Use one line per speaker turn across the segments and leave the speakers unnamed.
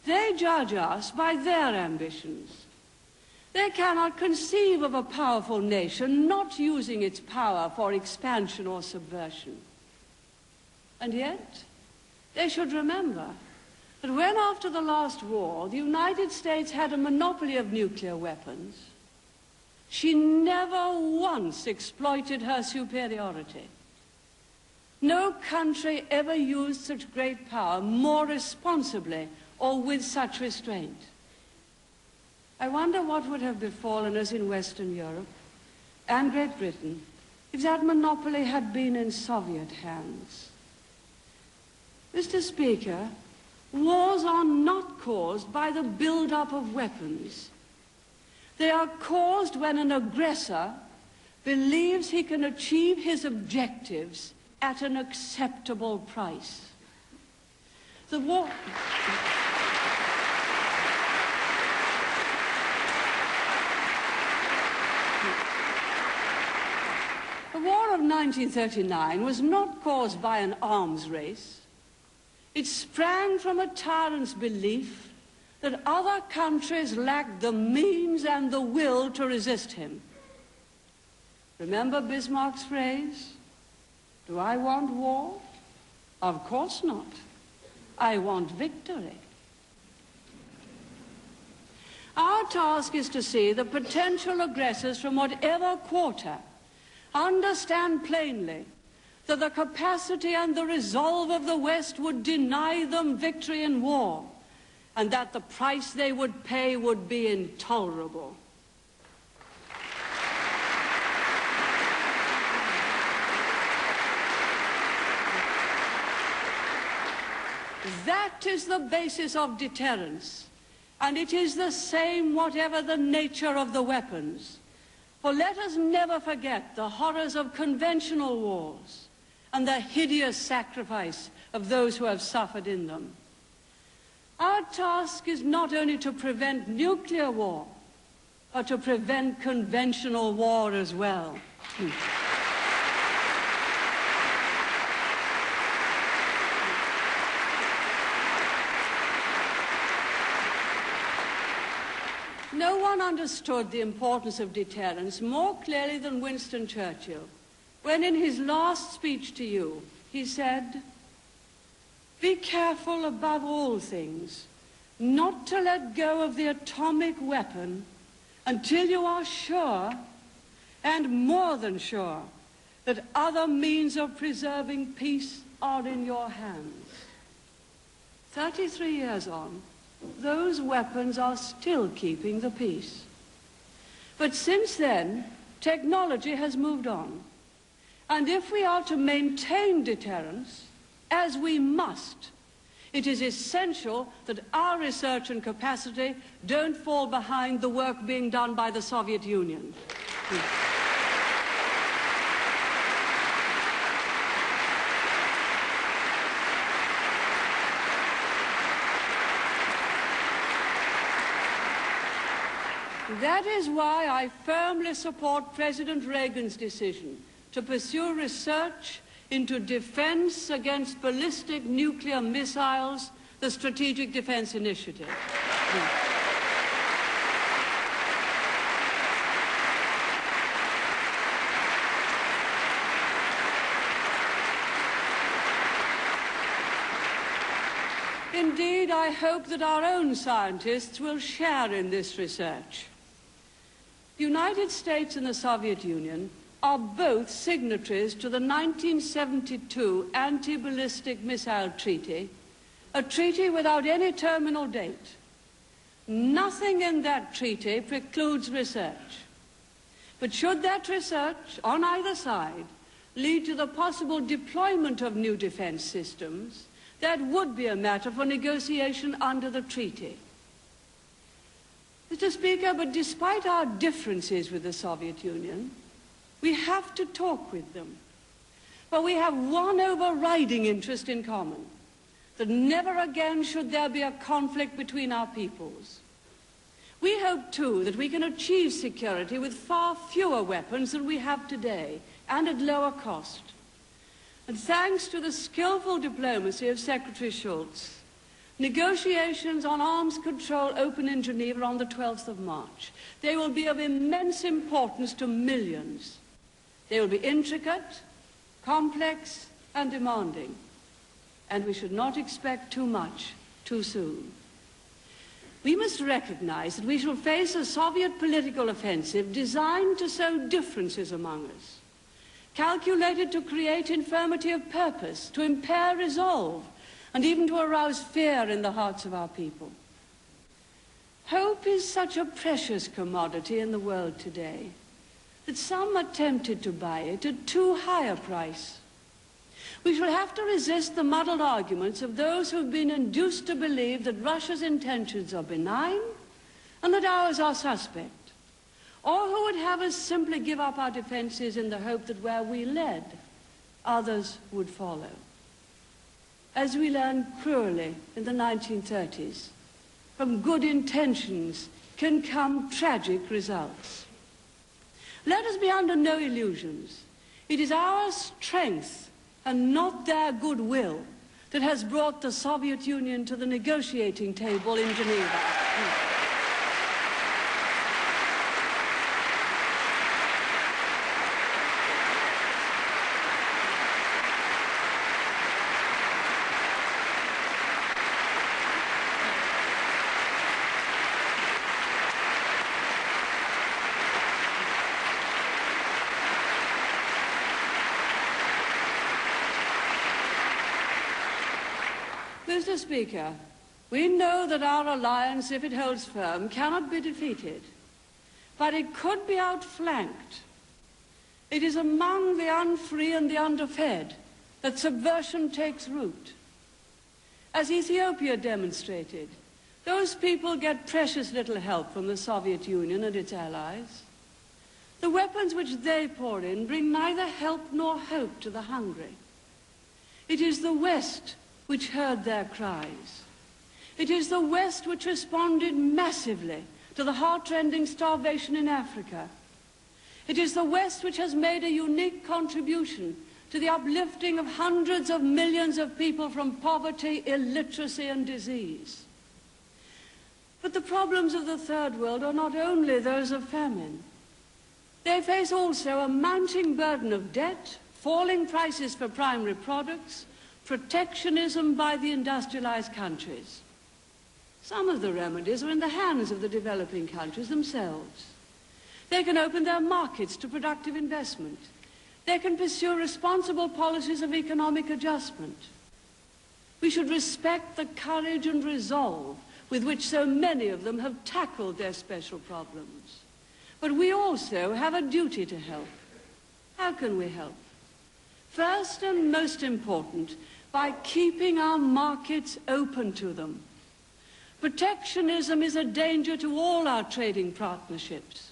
They judge us by their ambitions. They cannot conceive of a powerful nation not using its power for expansion or subversion. And yet, they should remember that when, after the last war, the United States had a monopoly of nuclear weapons, she never once exploited her superiority. No country ever used such great power more responsibly or with such restraint. I wonder what would have befallen us in Western Europe and Great Britain if that monopoly had been in Soviet hands. Mr. Speaker, wars are not caused by the build-up of weapons. They are caused when an aggressor believes he can achieve his objectives at an acceptable price. The war... The war of 1939 was not caused by an arms race. It sprang from a tyrant's belief that other countries lacked the means and the will to resist him. Remember Bismarck's phrase, "Do I want war? Of course not. I want victory." Our task is to see the potential aggressors from whatever quarter understand plainly that the capacity and the resolve of the West would deny them victory in war, and that the price they would pay would be intolerable. That is the basis of deterrence, and it is the same whatever the nature of the weapons. For let us never forget the horrors of conventional wars and the hideous sacrifice of those who have suffered in them. Our task is not only to prevent nuclear war, but to prevent conventional war as well. No one understood the importance of deterrence more clearly than Winston Churchill, when in his last speech to you, he said, "Be careful above all things not to let go of the atomic weapon until you are sure, and more than sure, that other means of preserving peace are in your hands." 33 years on, those weapons are still keeping the peace. But since then, technology has moved on. And if we are to maintain deterrence, as we must, it is essential that our research and capacity don't fall behind the work being done by the Soviet Union. That is why I firmly support President Reagan's decision to pursue research into defense against ballistic nuclear missiles, the Strategic Defense Initiative. Indeed, I hope that our own scientists will share in this research. The United States and the Soviet Union are both signatories to the 1972 Anti-Ballistic Missile Treaty, a treaty without any terminal date. Nothing in that treaty precludes research. But should that research, on either side, lead to the possible deployment of new defense systems, that would be a matter for negotiation under the treaty. Mr. Speaker, but despite our differences with the Soviet Union, we have to talk with them. But we have one overriding interest in common, that never again should there be a conflict between our peoples. We hope, too, that we can achieve security with far fewer weapons than we have today, and at lower cost. And thanks to the skillful diplomacy of Secretary Shultz, Negotiations on arms control open in Geneva on the 12th of March. They will be of immense importance to millions. They will be intricate, complex, and demanding. And we should not expect too much too soon. We must recognize that we shall face a Soviet political offensive designed to sow differences among us, calculated to create infirmity of purpose, to impair resolve, and even to arouse fear in the hearts of our people. Hope is such a precious commodity in the world today that some are tempted to buy it at too high a price. We shall have to resist the muddled arguments of those who have been induced to believe that Russia's intentions are benign and that ours are suspect, or who would have us simply give up our defenses in the hope that where we led, others would follow. As we learned cruelly in the 1930s, from good intentions can come tragic results. Let us be under no illusions. It is our strength and not their goodwill that has brought the Soviet Union to the negotiating table in Geneva. Mr. Speaker, we know that our alliance, if it holds firm, cannot be defeated, but it could be outflanked. It is among the unfree and the underfed that subversion takes root. As Ethiopia demonstrated, those people get precious little help from the Soviet Union and its allies. The weapons which they pour in bring neither help nor hope to the hungry. It is the West which heard their cries. It is the West which responded massively to the heart-rending starvation in Africa. It is the West which has made a unique contribution to the uplifting of hundreds of millions of people from poverty, illiteracy, and disease. But the problems of the Third World are not only those of famine. They face also a mounting burden of debt, falling prices for primary products, protectionism by the industrialized countries. Some of the remedies are in the hands of the developing countries themselves. They can open their markets to productive investment. They can pursue responsible policies of economic adjustment. We should respect the courage and resolve with which so many of them have tackled their special problems. But we also have a duty to help. How can we help? First and most important, by keeping our markets open to them. Protectionism is a danger to all our trading partnerships.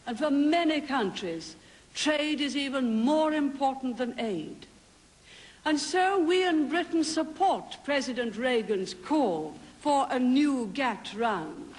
And for many countries, trade is even more important than aid. And so we in Britain support President Reagan's call for a new GATT round.